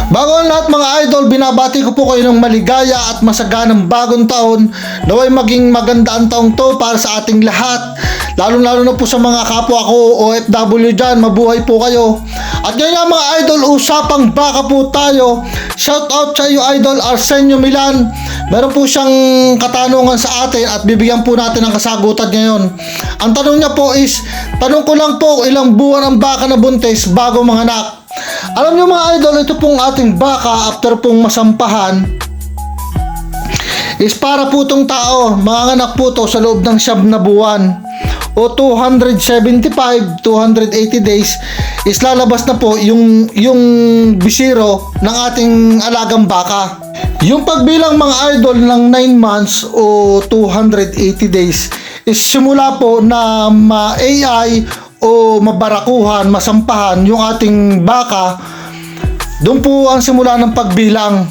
Bago ang lahat mga idol, binabati ko po kayo ng maligaya at masaganang bagong taon. Naway maging maganda ang taong to para sa ating lahat. Lalo na po sa mga kapwa ko OFW dyan, mabuhay po kayo. At ngayon nga mga idol, usapang baka po tayo. Shout out sa iyo idol Arsenio Milan. Meron po siyang katanungan sa atin at bibigyan po natin ng kasagutan ngayon. Ang tanong niya po is, tanong ko lang po, ilang buwan ang baka na buntis bago manganak? Alam nyo mga idol, ito pong ating baka after pong masampahan is para po itong tao, manganganak po ito sa loob ng 9 na buwan o 275, 280 days is lalabas na po yung bisiro ng ating alagang baka. Yung pagbilang mga idol ng 9 months o 280 days is simula po na ma-AI o mabarakuhan, masampahan yung ating baka. Doon po ang simula ng pagbilang.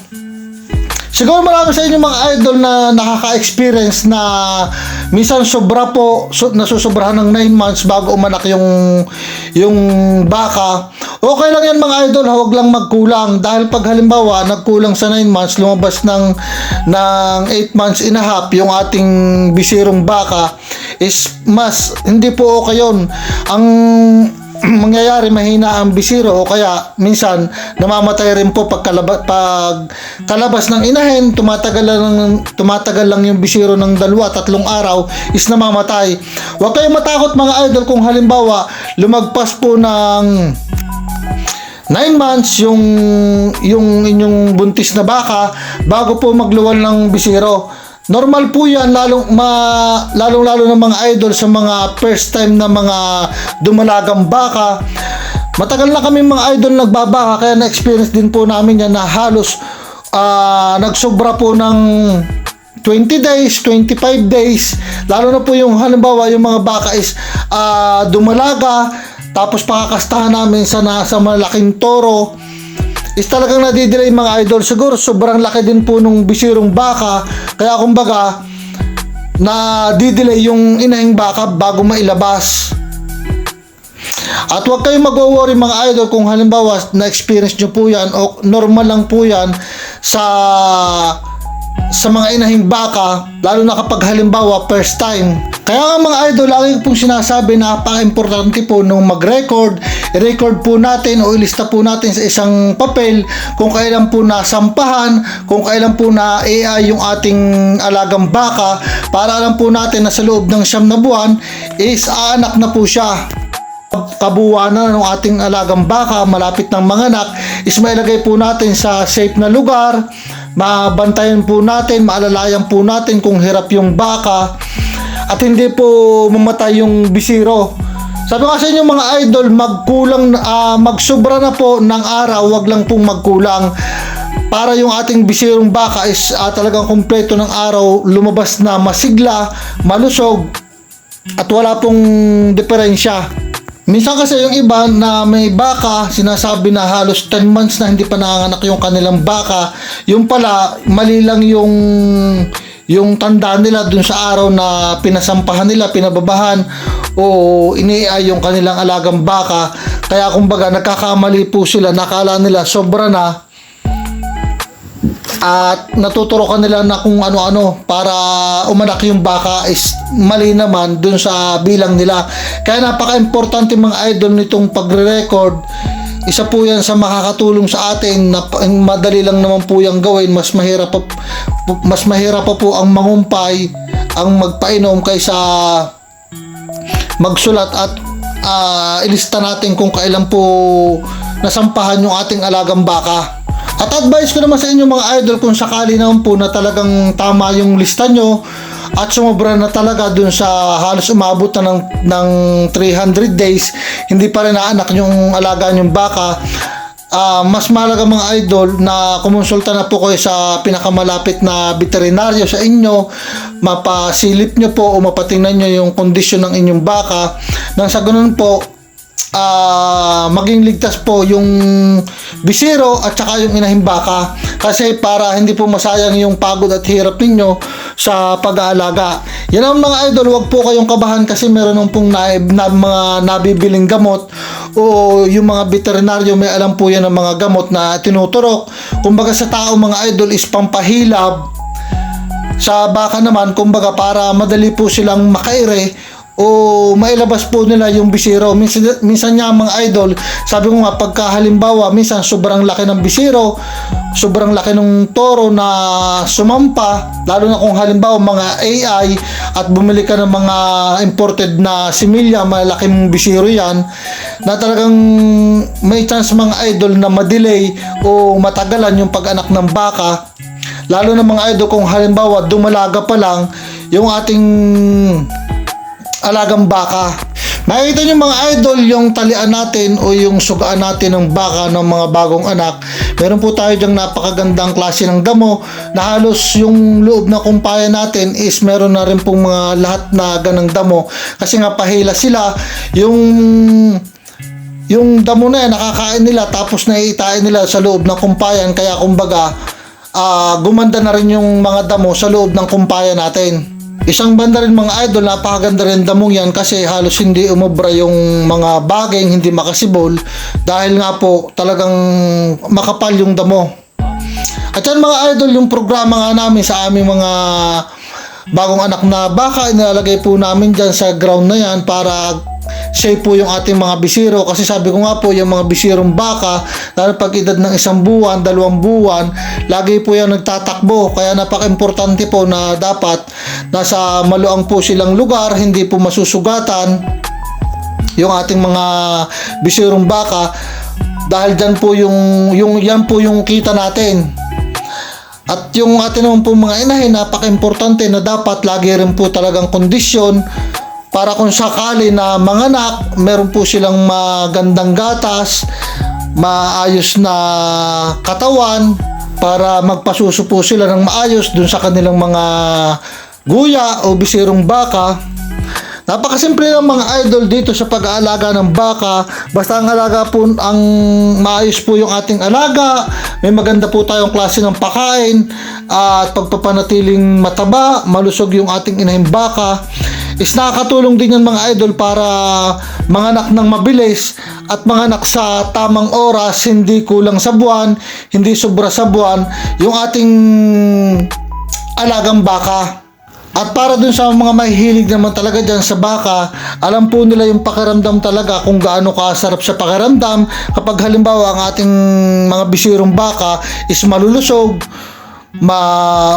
Siguro marami sa inyo mga idol na nakaka-experience na minsan sobra po, nasusobrahan ng 9 months bago umanak yung baka. Okay lang yan mga idol, huwag lang magkulang. Dahil pag halimbawa nagkulang sa 9 months, lumabas ng 8 months and a half yung ating bisirong baka, is mas hindi po okay yun. Ang mangyayari, mahina ang bisiro o kaya minsan namamatay rin po pag kalabas ng inahin. Tumatagal lang yung bisiro ng 2-3 araw is namamatay. Huwag kayong matakot mga idol kung halimbawa lumagpas po ng 9 months yung inyong buntis na baka bago po magluwal ng bisiro. Normal po yan, lalong ng mga idol sa mga first time na mga dumalagang baka. Matagal na kami mga idol nagbabaka, kaya na-experience din po namin yan na halos nagsobra po ng 20 days, 25 days. Lalo na po yung halimbawa yung mga baka is dumalaga, tapos pakakastahan namin sa nasa malaking toro. Is talagang nadidelay mga idol. Siguro sobrang laki din po nung bisirong baka, kaya kumbaga na-delay yung inahing baka bago mailabas. At huwag kayong mag-worry mga idol kung halimbawa na-experience nyo po yan o normal lang po yan sa mga inahing baka, lalo na kapag halimbawa first time. Kaya nga mga idol, lagi pong sinasabi na napaka-importante po nung mag-record, i-record po natin o ilista po natin sa isang papel kung kailan po nasampahan, kung kailan po na AI yung ating alagang baka, para alam po natin na sa loob ng 9 na buwan is aanak na po siya. Kabuuan na ng ating alagang baka, malapit ng manganak, is mailagay po natin sa safe na lugar, mabantayan po natin, maalalayan po natin kung hirap yung baka, at hindi po mamatay yung bisiro. Sabi ko sa inyo mga idol, magsobra na po ng araw, wag lang pong magkulang, para yung ating bisirong baka is talagang kumpleto ng araw, lumabas na masigla, malusog, at wala pong diferensya. Minsan kasi yung iba na may baka, sinasabi na halos 10 months na hindi pa nanganak yung kanilang baka. Yung pala, mali lang yung tanda nila dun sa araw na pinasampahan nila, pinababahan o iniay yung kanilang alagang baka. Kaya kumbaga nagkakamali po sila, nakala nila sobra na at natuturokan nila na kung ano-ano para umanak yung baka, is mali naman dun sa bilang nila. Kaya napaka-importante mga idol nitong pagre-record. Isa po yan sa makakatulong sa atin na madali lang naman po yung gawin. Mas mahirap pa po ang mangumpay, ang magpainom kaysa magsulat at ilista natin kung kailan po nasampahan yung ating alagang baka. At advice ko naman sa inyo mga idol, kung sakali naman po na talagang tama yung lista nyo at sumobra na talaga dun sa halos umabot na ng 300 days, hindi pa rin naanak yung alagaan yung baka, mas malaga mga idol na kumonsulta na po kayo sa pinakamalapit na veterinaryo sa inyo, mapasilip nyo po o mapatingnan nyo yung kondisyon ng inyong baka, nang sa ganun po maging ligtas po yung bisiro at saka yung inahing baka, kasi para hindi po masayang yung pagod at hirap ninyo sa pag-aalaga. Yan ang mga idol, wag po kayong kabahan kasi meron nung pong mga nabibiling gamot o yung mga veterinaryo may alam po yan ng mga gamot na tinuturok. Kumbaga sa tao mga idol is pampahilab, sa baka naman kumbaga para madali po silang makaire o mailabas po nila yung bisiro. Minsan nga mga idol, sabi ko nga pagka halimbawa minsan sobrang laki ng bisiro, sobrang laki ng toro na sumampa, lalo na kung halimbawa mga AI at bumili ka ng mga imported na similya, malaking bisiro yan, na talagang may chance mga idol na madelay o matagalan yung pag-anak ng baka. Lalo na mga idol kung halimbawa dumalaga pa lang yung ating alagang baka. Makikita nyo mga idol yung talian natin o yung sugaan natin ng baka ng mga bagong anak. Meron po tayo dyang napakagandang klase ng damo na halos yung loob na kumpayan natin is meron na rin pong mga lahat na ganang damo. Kasi nga pahila sila, yung damo na yan nakakain nila tapos naiitain nila sa loob ng kumpayan, kaya kumbaga gumanda na rin yung mga damo sa loob ng kumpayan natin. Isang banda rin mga idol, napakaganda rin damong yan kasi halos hindi umubra yung mga baging, hindi makasibol dahil nga po talagang makapal yung damo. At yan mga idol, yung programa nga namin sa aming mga bagong anak na baka, nilalagay po namin dyan sa ground na yan para safe po yung ating mga bisiro. Kasi sabi ko nga po, yung mga bisirong baka, lalo pag edad ng 1 buwan, 2 buwan, lagi po yan nagtatakbo. Kaya napaka-importante po na dapat nasa maluang po silang lugar, hindi po masusugatan yung ating mga bisirong baka, dahil dyan po yan po yung kita natin. At yung atin naman po mga inahin, napaka-importante na dapat lagi rin po talagang kondisyon para kung sakali na manganak, meron po silang magandang gatas, maayos na katawan, para magpasuso po sila ng maayos dun sa kanilang mga guya o bisirong baka. Napakasimple lang mga idol dito sa pag-aalaga ng baka. Basta ang alaga po, ang maayos po yung ating alaga, may maganda po tayong klase ng pakain at pagpapanatiling mataba, malusog yung ating inahing baka, is nakakatulong din yan mga idol para manganak ng mabilis at manganak sa tamang oras, hindi kulang sa buwan, hindi sobra sa buwan yung ating alagang baka. At para dun sa mga mahihilig naman talaga dyan sa baka, alam po nila yung pakiramdam talaga kung gaano kasarap sa pakiramdam kapag halimbawa ang ating mga bisirong baka is malulusog,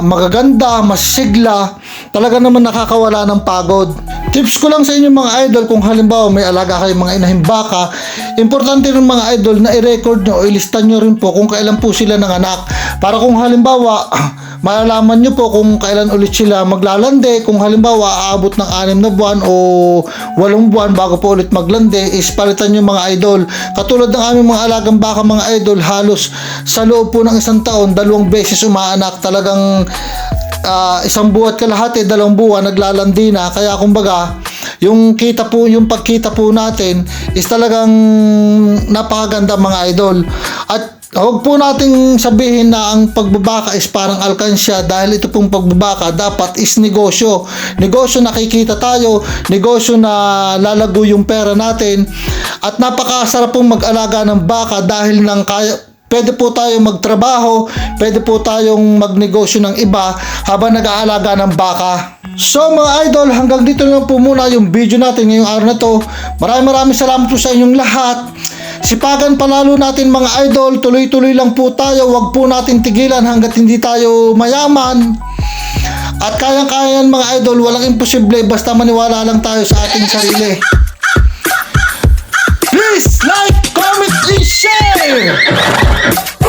magaganda, masisigla, talaga naman nakakawala ng pagod. Tips ko lang sa inyo mga idol, kung halimbawa may alaga kayong mga inahing baka, importante rin mga idol na i-record nyo o ilista nyo rin po kung kailan po sila nanganak. Para kung halimbawa malalaman nyo po kung kailan ulit sila maglalande. Kung halimbawa aabot ng 6 na buwan o 8 buwan bago po ulit maglande, is palitan nyo mga idol. Katulad ng aming mga alagang baka mga idol, halos sa loob po ng 1 taon, 2 beses umaanak. Talagang 1 buwan kalahati, 2 buwan naglalandi na. Kaya kumbaga yung pagkita po natin is talagang napakaganda mga idol. At huwag po nating sabihin na ang pagbabaka is parang alkansya, dahil ito pong pagbabaka dapat is negosyo. Negosyo na kikita tayo, negosyo na lalago yung pera natin. At napakasarap pong mag-alaga ng baka dahil pwede po tayong magtrabaho, pwede po tayong magnegosyo ng iba habang nag-aalaga ng baka. So mga idol, hanggang dito lang po muna yung video natin ngayong araw na to. Maraming salamat po sa inyong lahat. Sipagan palalo natin mga idol, tuloy-tuloy lang po tayo, wag po natin tigilan hanggat hindi tayo mayaman. At kayang-kaya yan mga idol, walang imposible basta maniwala lang tayo sa ating sarili. Please like, comment, and share!